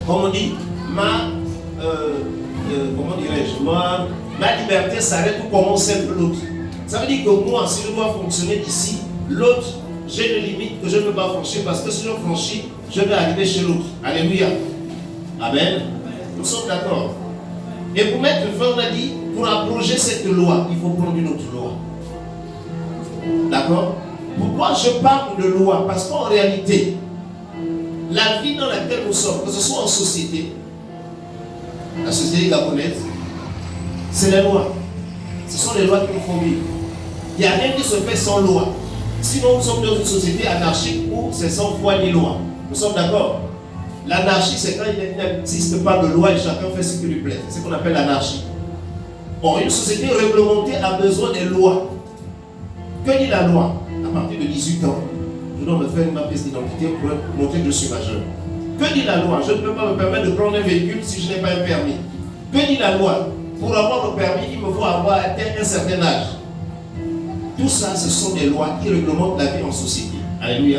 Comme on dit, comment dirais-je, ma liberté s'arrête où commence l'autre. Ça veut dire que moi, si je dois fonctionner d'ici, l'autre, j'ai une limite que je ne peux pas franchir parce que si je franchis, je vais arriver chez l'autre. Alléluia. Amen. Nous sommes d'accord. Et pour mettre fin, on a dit, pour abroger cette loi, il faut prendre une autre loi. D'accord? Pourquoi je parle de loi? Parce qu'en réalité, la vie dans laquelle nous sommes, que ce soit en société, la société gabonaise, c'est les lois. Ce sont les lois qui nous font vivre. Il n'y a rien qui se fait sans loi. Sinon, nous sommes dans une société anarchique où c'est sans foi ni loi. Nous sommes d'accord? L'anarchie, c'est quand il n'existe pas de loi et chacun fait ce qui lui plaît. C'est ce qu'on appelle l'anarchie. Or, une société réglementée a besoin des lois. Que dit la loi? À partir de 18 ans, je dois me faire ma pièce d'identité pour montrer que je suis majeur. Que dit la loi? Je ne peux pas me permettre de prendre un véhicule si je n'ai pas un permis. Que dit la loi? Pour avoir le permis, il me faut avoir atteint un certain âge. Tout ça, ce sont des lois qui réglementent la vie en société. Alléluia.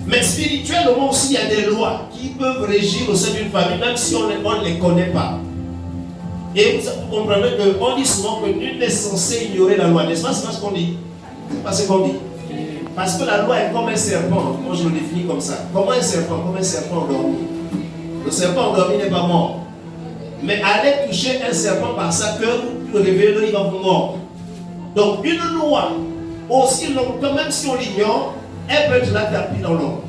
Mais spirituellement aussi, il y a des lois qui peuvent régir au sein d'une famille, même si on ne les connaît pas. Et vous comprendrez qu'on dit souvent que nul n'est censé ignorer la loi. N'est-ce pas? C'est pas ce qu'on dit. C'est pas ce qu'on dit. Parce que la loi est comme un serpent. Moi, je le définis comme ça. Comment un serpent? Comme un serpent endormi. Le serpent endormi n'est pas mort. Mais allez toucher un serpent par sa queue, le réveiller, il va vous mordre. Donc, une loi, aussi longtemps, même si on l'ignore, elle peut être là tapis dans l'ombre.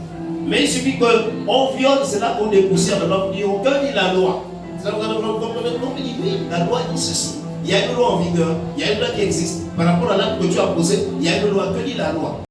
Mais il suffit qu'on viole, c'est là qu'on dépoussière de l'homme. Il dit, aucun dit la loi. C'est là qu'on dit, oui, la loi dit ceci. Il y a une loi en vigueur, il y a une loi qui existe. Par rapport à l'acte que tu as posé, il y a une loi. Que dit la loi?